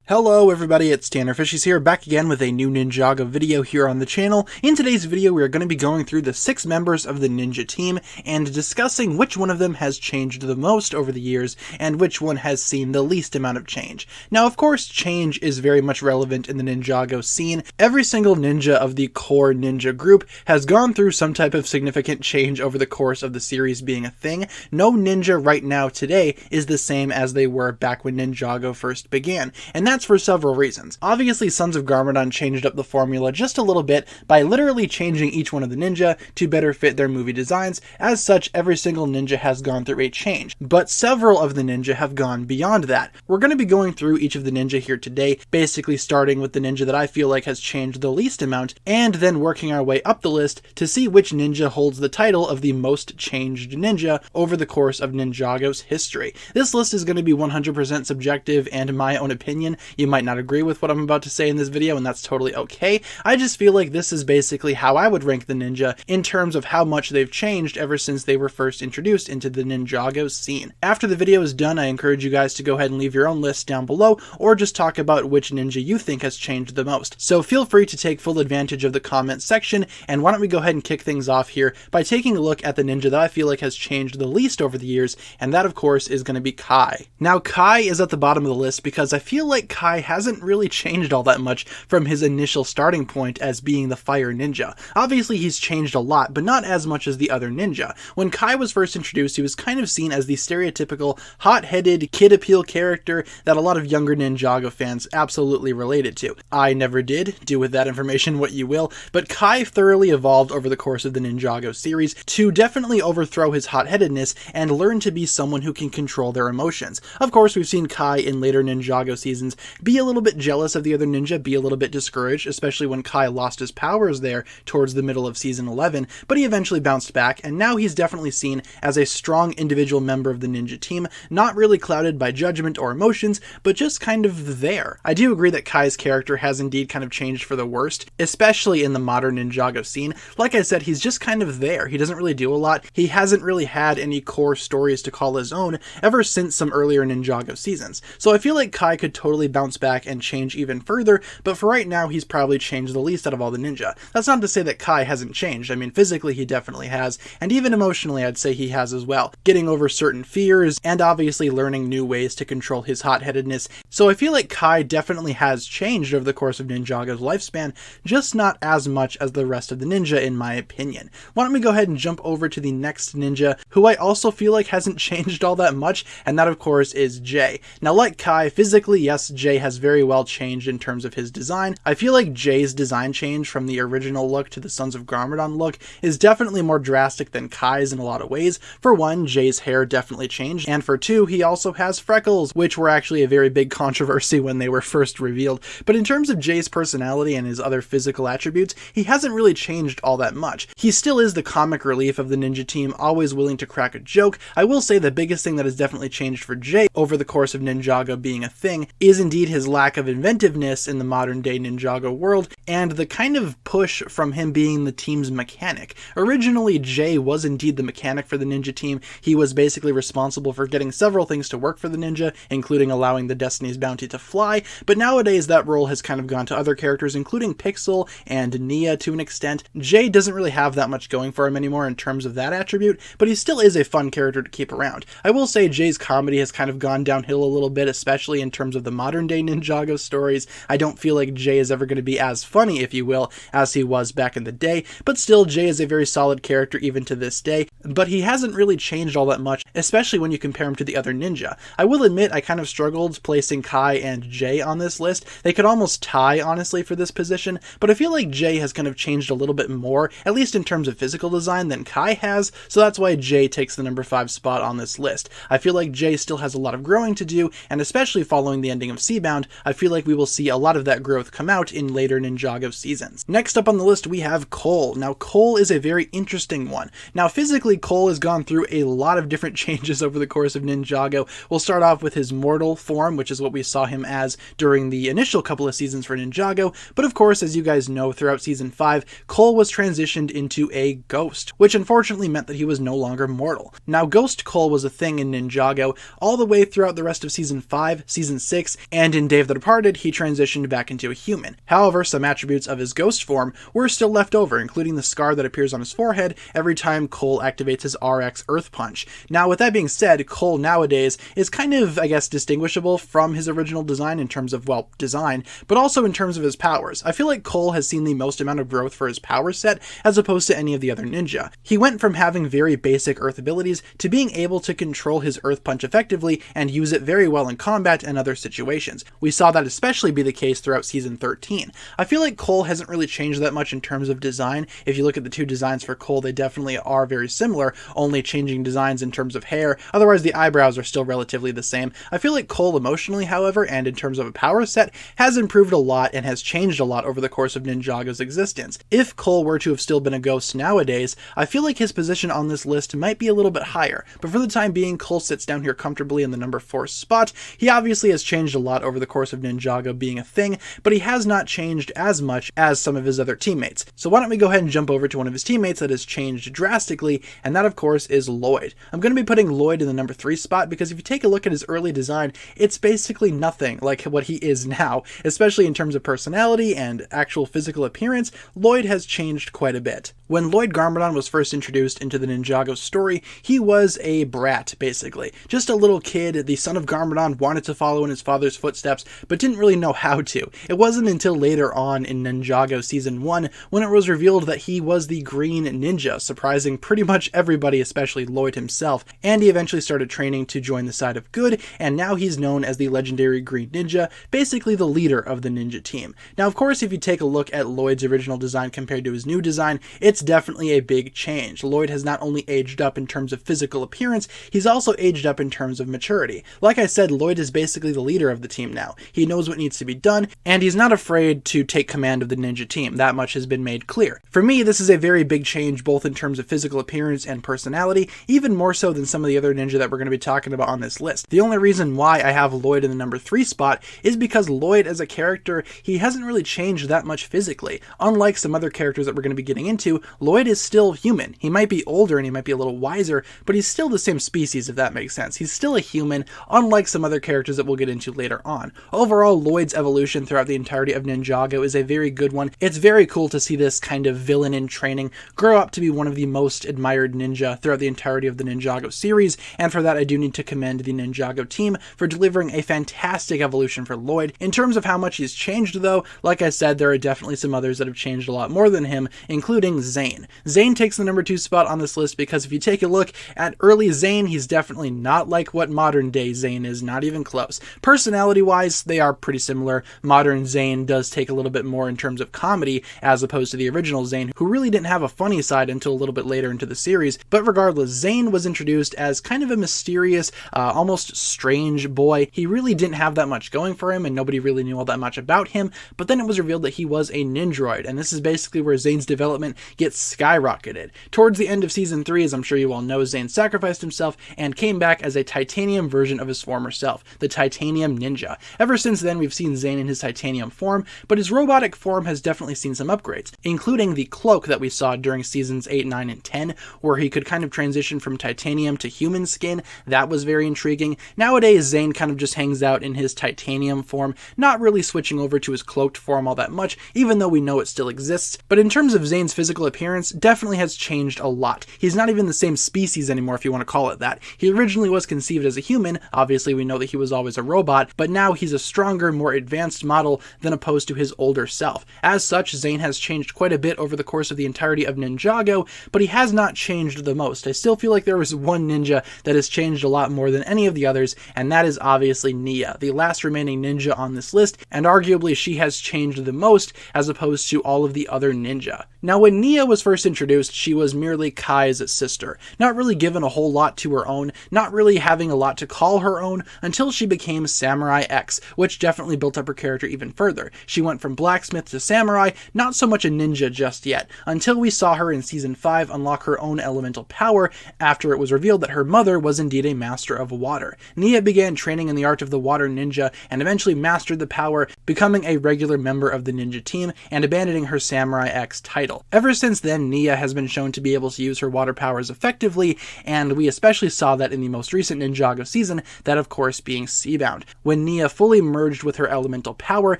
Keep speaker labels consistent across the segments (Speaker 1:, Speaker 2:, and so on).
Speaker 1: Hello everybody, it's TannerFishies here, back again with a new Ninjago video here on the channel. In today's video, we are going to be going through the 6 members of the ninja team and discussing which one of them has changed the most over the years and which one has seen the least amount of change. Now, of course, change is very much relevant in the Ninjago scene. Every single ninja of the core ninja group has gone through some type of significant change over the course of the series being a thing. No ninja right now today is the same as they were back when Ninjago first began, and that's for several reasons. Obviously, Sons of Garmadon changed up the formula just a little bit by literally changing each one of the ninja to better fit their movie designs. As such, every single ninja has gone through a change, but several of the ninja have gone beyond that. We're going to be going through each of the ninja here today, basically starting with the ninja that I feel like has changed the least amount, and then working our way up the list to see which ninja holds the title of the most changed ninja over the course of Ninjago's history. This list is going to be 100% subjective and my own opinion. You might not agree with what I'm about to say in this video, and that's totally okay. I just feel like this is basically how I would rank the ninja in terms of how much they've changed ever since they were first introduced into the Ninjago scene. After the video is done, I encourage you guys to go ahead and leave your own list down below, or just talk about which ninja you think has changed the most. So feel free to take full advantage of the comment section, and why don't we go ahead and kick things off here by taking a look at the ninja that I feel like has changed the least over the years, and that of course is going to be Kai. Now, Kai is at the bottom of the list because I feel like Kai hasn't really changed all that much from his initial starting point as being the fire ninja. Obviously, he's changed a lot, but not as much as the other ninja. When Kai was first introduced, he was kind of seen as the stereotypical hot-headed kid appeal character that a lot of younger Ninjago fans absolutely related to. I never did. Do with that information what you will, but Kai thoroughly evolved over the course of the Ninjago series to definitely overthrow his hot-headedness and learn to be someone who can control their emotions. Of course, we've seen Kai in later Ninjago seasons be a little bit jealous of the other ninja, be a little bit discouraged, especially when Kai lost his powers there towards the middle of season 11, but he eventually bounced back, and now he's definitely seen as a strong individual member of the ninja team, not really clouded by judgment or emotions, but just kind of there. I do agree that Kai's character has indeed kind of changed for the worst, especially in the modern Ninjago scene. Like I said, he's just kind of there. He doesn't really do a lot. He hasn't really had any core stories to call his own ever since some earlier Ninjago seasons. So I feel like Kai could totally bounce back and change even further, but for right now, he's probably changed the least out of all the ninja. That's not to say that Kai hasn't changed. I mean, physically he definitely has, and even emotionally I'd say he has as well, getting over certain fears and obviously learning new ways to control his hot-headedness. So I feel like Kai definitely has changed over the course of Ninjago's lifespan, just not as much as the rest of the ninja in my opinion. Why don't we go ahead and jump over to the next ninja, who I also feel like hasn't changed all that much, and that of course is Jay. Now, like Kai, physically, yes, Jay has very well changed in terms of his design. I feel like Jay's design change from the original look to the Sons of Garmadon look is definitely more drastic than Kai's in a lot of ways. For one, Jay's hair definitely changed, and for two, he also has freckles, which were actually a very big controversy when they were first revealed. But in terms of Jay's personality and his other physical attributes, he hasn't really changed all that much. He still is the comic relief of the ninja team, always willing to crack a joke. I will say the biggest thing that has definitely changed for Jay over the course of Ninjago being a thing is indeed his lack of inventiveness in the modern day Ninjago world, and the kind of push from him being the team's mechanic. Originally, Jay was indeed the mechanic for the ninja team. He was basically responsible for getting several things to work for the ninja, including allowing the Destiny's Bounty to fly, but nowadays that role has kind of gone to other characters, including Pixel and Nia to an extent. Jay doesn't really have that much going for him anymore in terms of that attribute, but he still is a fun character to keep around. I will say Jay's comedy has kind of gone downhill a little bit, especially in terms of the modern day Ninjago stories. I don't feel like Jay is ever going to be as funny, if you will, as he was back in the day, but still Jay is a very solid character even to this day, but he hasn't really changed all that much, especially when you compare him to the other ninja. I will admit I kind of struggled placing Kai and Jay on this list. They could almost tie, honestly, for this position, but I feel like Jay has kind of changed a little bit more, at least in terms of physical design, than Kai has, so that's why Jay takes the number 5 spot on this list. I feel like Jay still has a lot of growing to do, and especially following the ending of Seabound, I feel like we will see a lot of that growth come out in later Ninjago seasons. Next up on the list we have Cole. Now, Cole is a very interesting one. Now, physically, Cole has gone through a lot of different changes over the course of Ninjago. We'll start off with his mortal form, which is what we saw him as during the initial couple of seasons for Ninjago, but of course, as you guys know, throughout Season 5, Cole was transitioned into a ghost, which unfortunately meant that he was no longer mortal. Now, Ghost Cole was a thing in Ninjago all the way throughout the rest of Season 5, Season 6, and in Day of the Departed, he transitioned back into a human. However, some attributes of his ghost form were still left over, including the scar that appears on his forehead every time Cole activates his RX Earth Punch. Now, with that being said, Cole nowadays is kind of, I guess, distinguishable from his original design in terms of, well, design, but also in terms of his powers. I feel like Cole has seen the most amount of growth for his power set as opposed to any of the other ninja. He went from having very basic Earth abilities to being able to control his Earth Punch effectively and use it very well in combat and other situations. We saw that especially be the case throughout Season 13. I feel like Cole hasn't really changed that much in terms of design. If you look at the two designs for Cole, they definitely are very similar, only changing designs in terms of hair. Otherwise, the eyebrows are still relatively the same. I feel like Cole emotionally, however, and in terms of a power set, has improved a lot and has changed a lot over the course of Ninjago's existence. If Cole were to have still been a ghost nowadays, I feel like his position on this list might be a little bit higher, but for the time being, Cole sits down here comfortably in the number 4 spot. He obviously has changed a lot over the course of Ninjago being a thing, but he has not changed as much as some of his other teammates. So why don't we go ahead and jump over to one of his teammates that has changed drastically, and that of course is Lloyd. I'm going to be putting Lloyd in the number 3 spot because if you take a look at his early design, it's basically nothing like what he is now, especially in terms of personality and actual physical appearance. Lloyd has changed quite a bit. When Lloyd Garmadon was first introduced into the Ninjago story, he was a brat, basically. Just a little kid, the son of Garmadon, wanted to follow in his father's footsteps, but didn't really know how to. It wasn't until later on in Ninjago Season 1 when it was revealed that he was the Green Ninja, surprising pretty much everybody, especially Lloyd himself, and he eventually started training to join the side of good, and now he's known as the legendary Green Ninja, basically the leader of the ninja team. Now, of course, if you take a look at Lloyd's original design compared to his new design, it's definitely a big change. Lloyd has not only aged up in terms of physical appearance, he's also aged up in terms of maturity. Like I said, Lloyd is basically the leader of the team now. He knows what needs to be done, and he's not afraid to take command of the ninja team. That much has been made clear. For me, this is a very big change both in terms of physical appearance and personality, even more so than some of the other ninja that we're going to be talking about on this list. The only reason why I have Lloyd in the number 3 spot is because Lloyd as a character, he hasn't really changed that much physically. Unlike some other characters that we're going to be getting into, Lloyd is still human. He might be older and he might be a little wiser, but he's still the same species, if that makes sense. He's still a human, unlike some other characters that we'll get into later on. Overall, Lloyd's evolution throughout the entirety of Ninjago is a very good one. It's very cool to see this kind of villain in training grow up to be one of the most admired ninja throughout the entirety of the Ninjago series, and for that I do need to commend the Ninjago team for delivering a fantastic evolution for Lloyd. In terms of how much he's changed though, like I said, there are definitely some others that have changed a lot more than him, including Zane. Zane takes the number 2 spot on this list because if you take a look at early Zane, he's definitely not like what modern day Zane is, not even close. Personality wise, they are pretty similar. Modern Zane does take a little bit more in terms of comedy as opposed to the original Zane, who really didn't have a funny side until a little bit later into the series. But regardless, Zane was introduced as kind of a mysterious, almost strange boy. He really didn't have that much going for him and nobody really knew all that much about him, but then it was revealed that he was a Ninjroid, and this is basically where Zane's development gets skyrocketed. Towards the end of Season 3, as I'm sure you all know, Zane sacrificed himself and came back as a titanium version of his former self, the Titanium Ninja. Ever since then, we've seen Zane in his titanium form, but his robotic form has definitely seen some upgrades, including the cloak that we saw during Seasons 8, 9, and 10, where he could kind of transition from titanium to human skin. That was very intriguing. Nowadays, Zane kind of just hangs out in his titanium form, not really switching over to his cloaked form all that much, even though we know it still exists. But in terms of Zane's physical appearance, definitely has changed a lot. He's not even the same species anymore, if you want to call it that. He originally was conceived as a human. Obviously, we know that he was always a robot, but now he's a stronger, more advanced model than opposed to his older self. As such, Zane has changed quite a bit over the course of the entirety of Ninjago, but he has not changed the most. I still feel like there was one ninja that has changed a lot more than any of the others, and that is obviously Nia, the last remaining ninja on this list, and arguably she has changed the most as opposed to all of the other ninja. Now, when Nia was first introduced, she was merely Kai's sister, not really given a whole lot to her own, not really having a lot to call her own, until she became Samurai X, which definitely built up her character even further. She went from blacksmith to samurai, not so much a ninja just yet, until we saw her in Season 5 unlock her own elemental power after it was revealed that her mother was indeed a master of water. Nia began training in the art of the water ninja and eventually mastered the power, becoming a regular member of the ninja team and abandoning her Samurai X title. Ever since then, Nia has been shown to be able to use her water powers effectively, and we especially saw that in the most recent Ninjago season, that of course being Seabound, when Nia fully merged with her elemental power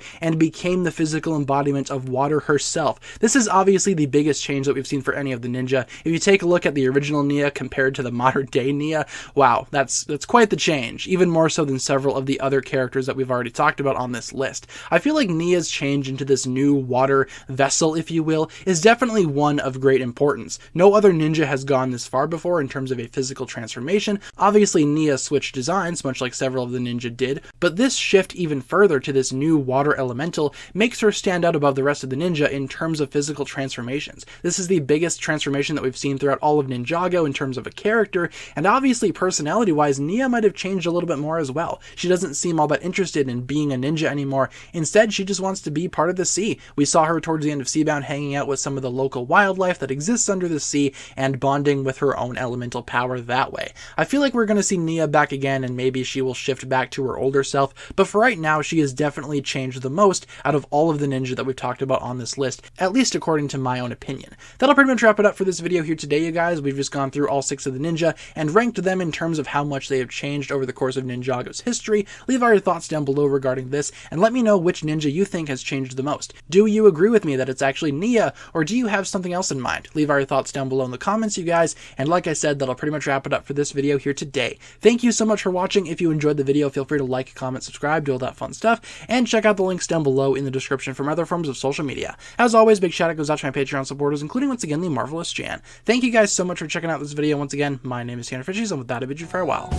Speaker 1: and became the physical embodiment of water herself. This is obviously the biggest change that we've seen for any of the ninja. If you take a look at the original Nia compared to the modern day Nia, wow, that's quite the change, even more so than several of the other characters that we've already talked about on this list. I feel like Nia's change into this new water vessel, if you will, is definitely one of great importance. No other ninja has gone this far before in terms of a physical transformation. Obviously, Nia switched designs, much like several of the ninja did, but this shift even further to this new water elemental makes her stand out above the rest of the ninja in terms of physical transformations. This is the biggest transformation that we've seen throughout all of Ninjago in terms of a character, and obviously personality-wise, Nia might have changed a little bit more as well. She doesn't seem all that interested in being a ninja anymore. Instead, she just wants to be part of the sea. We saw her towards the end of Seabound hanging out with some of the local wildlife that exists under the sea and bonding with her own elemental power that way. I feel like we're going to see Nia back again, and maybe she will shift back to her older self, but for right now, she has definitely changed the most out of all of the ninja that we've talked about on this list, at least according to my own opinion. That'll pretty much wrap it up for this video here today, you guys. We've just gone through all 6 of the ninja and ranked them in terms of how much they have changed over the course of Ninjago's history. Leave all your thoughts down below regarding this, and let me know which ninja you think has changed the most. Do you agree with me that it's actually Nia, or do you have something else in mind? Leave all your thoughts down below in the comments, you guys, and like I said, that'll pretty much wrap it up for this video here today. Thank you so much for watching. If you enjoyed the video, feel free to like, comment, subscribe, do all that fun stuff, and check out the links down below in the description for my other forms of social media. As always, big shout out goes out to my Patreon supporters, including once again the marvelous Jan. Thank you guys so much for checking out this video. Once again, my name is TannerFishies, and with that, I bid you farewell.